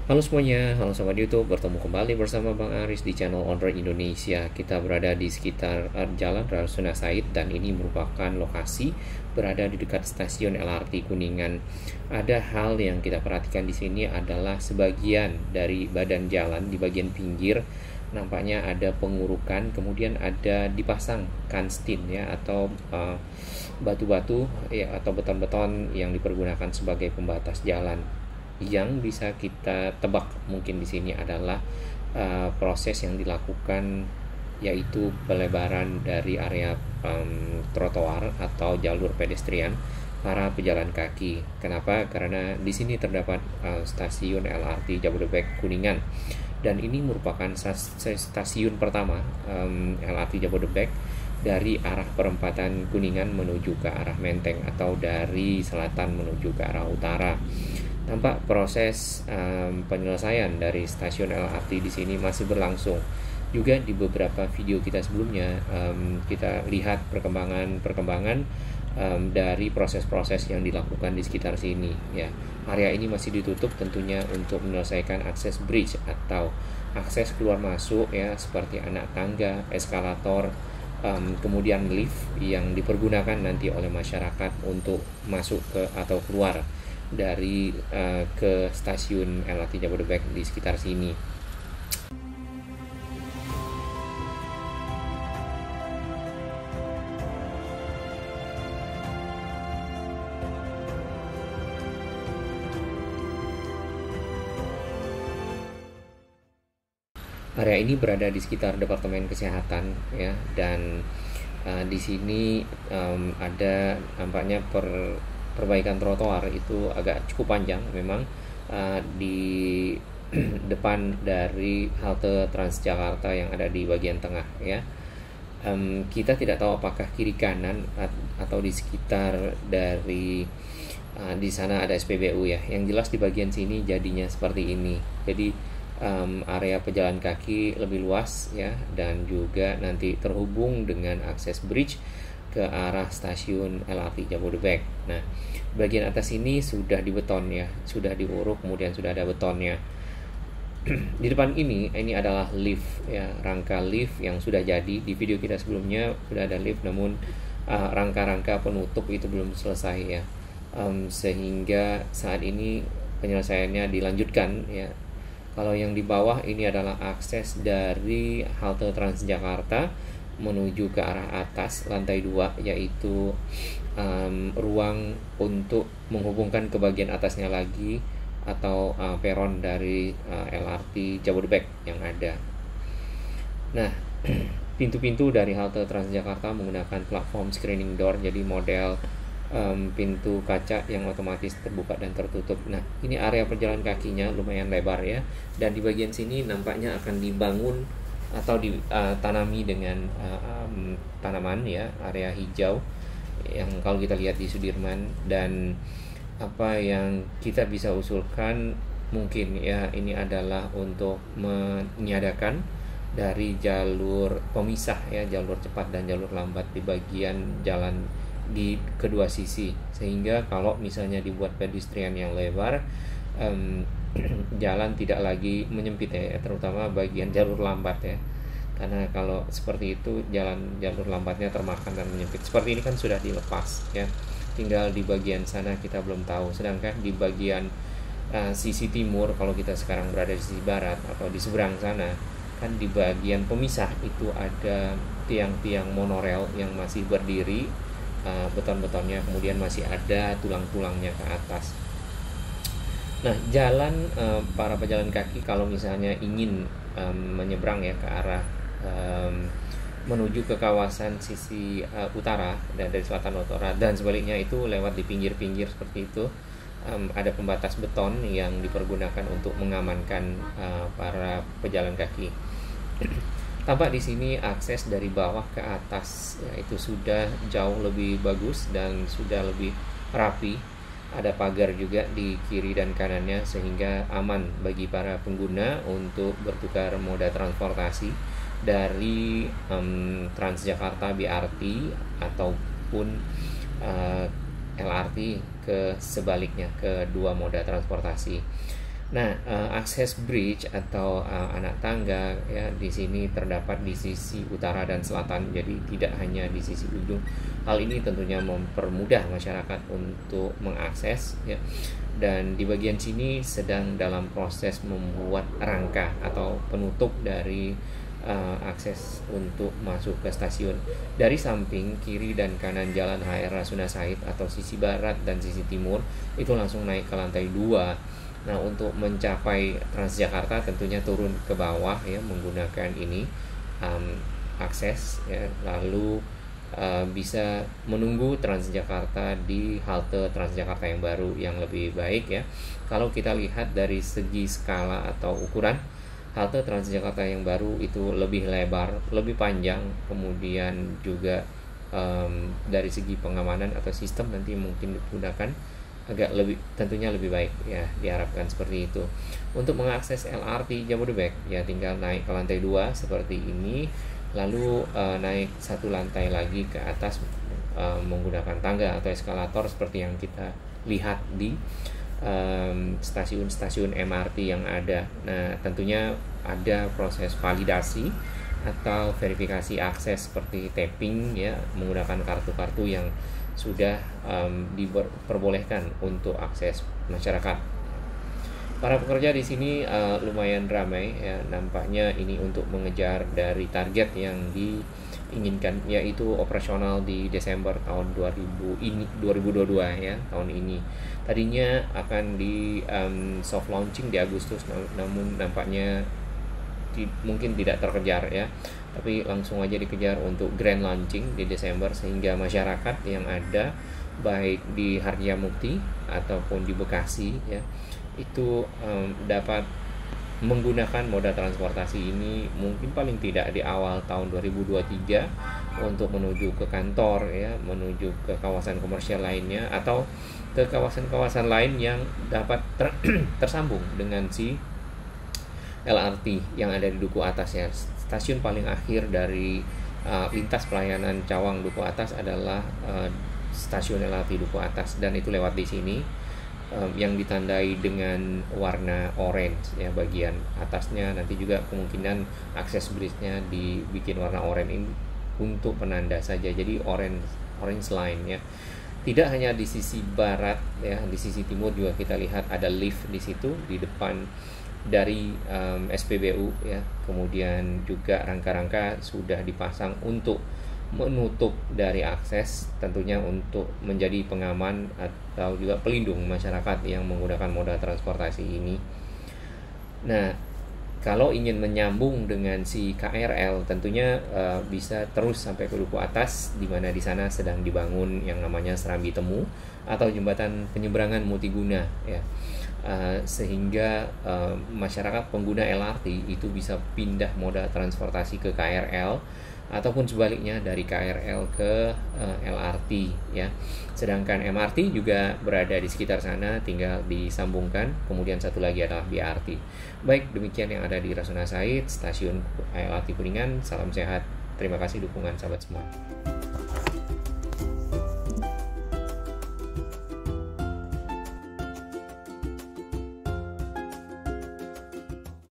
Halo semuanya, halo sobat YouTube, bertemu kembali bersama Bang Aris di channel On Road Indonesia. Kita berada di sekitar Jalan Rasuna Said dan ini merupakan lokasi berada di dekat stasiun LRT Kuningan. Ada hal yang kita perhatikan di sini adalah sebagian dari badan jalan di bagian pinggir nampaknya ada pengurukan, kemudian ada dipasang kanstin ya atau batu-batu ya atau beton-beton yang dipergunakan sebagai pembatas jalan. Yang bisa kita tebak mungkin di sini adalah proses yang dilakukan, yaitu pelebaran dari area trotoar atau jalur pedestrian para pejalan kaki. Kenapa? Karena di sini terdapat stasiun LRT Jabodebek Kuningan dan ini merupakan stasiun pertama LRT Jabodebek dari arah perempatan Kuningan menuju ke arah Menteng atau dari selatan menuju ke arah utara. Tampak proses penyelesaian dari stasiun LRT di sini masih berlangsung. Juga di beberapa video kita sebelumnya kita lihat perkembangan dari proses-proses yang dilakukan di sekitar sini. Ya, area ini masih ditutup tentunya untuk menyelesaikan akses bridge atau akses keluar masuk ya, seperti anak tangga, eskalator, kemudian lift yang dipergunakan nanti oleh masyarakat untuk masuk ke atau keluar dari ke stasiun LRT Jabodebek di sekitar sini. Area ini berada di sekitar Departemen Kesehatan ya, dan di sini ada nampaknya perbaikan trotoar itu agak cukup panjang memang di depan dari halte Transjakarta yang ada di bagian tengah ya. Kita tidak tahu apakah kiri kanan atau di sekitar dari di sana ada SPBU ya. Yang jelas di bagian sini jadinya seperti ini. Jadi area pejalan kaki lebih luas ya, dan juga nanti terhubung dengan akses bridge ke arah stasiun LRT Jabodebek. Nah, bagian atas ini sudah dibeton ya, sudah diuruk, kemudian sudah ada betonnya. Di depan ini adalah lift ya, rangka lift yang sudah jadi. Di video kita sebelumnya sudah ada lift, namun rangka-rangka penutup itu belum selesai ya, sehingga saat ini penyelesaiannya dilanjutkan ya. Kalau yang di bawah ini adalah akses dari halte Transjakarta menuju ke arah atas lantai 2, yaitu ruang untuk menghubungkan ke bagian atasnya lagi atau peron dari LRT Jabodebek yang ada. Nah, pintu-pintu dari halte Transjakarta menggunakan platform screening door, jadi model pintu kaca yang otomatis terbuka dan tertutup. Nah, ini area pejalan kakinya lumayan lebar ya, dan di bagian sini nampaknya akan dibangun atau ditanami dengan tanaman ya, area hijau yang kalau kita lihat di Sudirman. Dan apa yang kita bisa usulkan mungkin ya, ini adalah untuk meniadakan dari jalur pemisah ya, jalur cepat dan jalur lambat di bagian jalan di kedua sisi, sehingga kalau misalnya dibuat pedestrian yang lebar, jalan tidak lagi menyempit ya, terutama bagian jalur lambat ya, karena kalau seperti itu jalur lambatnya termakan dan menyempit. Seperti ini kan sudah dilepas ya, tinggal di bagian sana kita belum tahu. Sedangkan di bagian sisi timur, kalau kita sekarang berada di sisi barat atau di seberang sana, kan di bagian pemisah itu ada tiang-tiang monorel yang masih berdiri, beton-betonnya, kemudian masih ada tulang-tulangnya ke atas. Nah, jalan para pejalan kaki kalau misalnya ingin menyeberang ya ke arah menuju ke kawasan sisi utara dan dari selatan utara dan sebaliknya itu lewat di pinggir-pinggir seperti itu, ada pembatas beton yang dipergunakan untuk mengamankan para pejalan kaki. Tampak di sini akses dari bawah ke atas ya, itu sudah jauh lebih bagus dan sudah lebih rapi. Ada pagar juga di kiri dan kanannya sehingga aman bagi para pengguna untuk bertukar moda transportasi dari Transjakarta BRT ataupun LRT ke sebaliknya, ke dua moda transportasi. Nah, akses bridge atau anak tangga ya di sini terdapat di sisi utara dan selatan, jadi tidak hanya di sisi ujung. Hal ini tentunya mempermudah masyarakat untuk mengakses ya. Dan di bagian sini sedang dalam proses membuat rangka atau penutup dari akses untuk masuk ke stasiun. Dari samping kiri dan kanan jalan HR Rasuna Said atau sisi barat dan sisi timur itu langsung naik ke lantai 2. Nah, untuk mencapai Transjakarta tentunya turun ke bawah ya menggunakan ini akses ya, lalu bisa menunggu Transjakarta di halte Transjakarta yang baru yang lebih baik ya. Kalau kita lihat dari segi skala atau ukuran, halte Transjakarta yang baru itu lebih lebar, lebih panjang, kemudian juga dari segi pengamanan atau sistem nanti mungkin digunakan agak lebih, tentunya lebih baik ya, diharapkan seperti itu. Untuk mengakses LRT Jabodebek ya tinggal naik ke lantai 2 seperti ini, lalu naik satu lantai lagi ke atas menggunakan tangga atau eskalator seperti yang kita lihat di stasiun-stasiun MRT yang ada. Nah, tentunya ada proses validasi atau verifikasi akses seperti tapping ya, menggunakan kartu-kartu yang sudah diperbolehkan untuk akses masyarakat. Para pekerja di sini lumayan ramai ya, nampaknya ini untuk mengejar dari target yang diinginkan, yaitu operasional di Desember tahun 2022 ya, tahun ini. Tadinya akan di soft launching di Agustus, namun nampaknya mungkin tidak terkejar ya, tapi langsung aja dikejar untuk grand launching di Desember, sehingga masyarakat yang ada baik di Harjamukti ataupun di Bekasi ya itu dapat menggunakan moda transportasi ini mungkin paling tidak di awal tahun 2023 untuk menuju ke kantor ya, menuju ke kawasan komersial lainnya atau ke kawasan-kawasan lain yang dapat tersambung dengan si LRT yang ada di Duku Atas ya. Stasiun paling akhir dari lintas pelayanan Cawang Duku Atas adalah stasiun LRT Duku Atas, dan itu lewat di sini yang ditandai dengan warna orange ya, bagian atasnya nanti juga kemungkinan akses bridge-nya dibikin warna orange ini untuk penanda saja, jadi orange line ya. Tidak hanya di sisi barat ya, di sisi timur juga kita lihat ada lift di situ di depan dari SPBU ya, kemudian juga rangka-rangka sudah dipasang untuk menutup dari akses, tentunya untuk menjadi pengaman atau juga pelindung masyarakat yang menggunakan moda transportasi ini. Nah, kalau ingin menyambung dengan si KRL tentunya bisa terus sampai ke Duku Atas, di mana di sana sedang dibangun yang namanya Serambi Temu atau jembatan penyeberangan multiguna ya. Sehingga masyarakat pengguna LRT itu bisa pindah moda transportasi ke KRL ataupun sebaliknya dari KRL ke LRT ya. Sedangkan MRT juga berada di sekitar sana, tinggal disambungkan. Kemudian satu lagi adalah BRT. Baik, demikian yang ada di Rasuna Said, stasiun LRT Kuningan. Salam sehat. Terima kasih dukungan sahabat semua.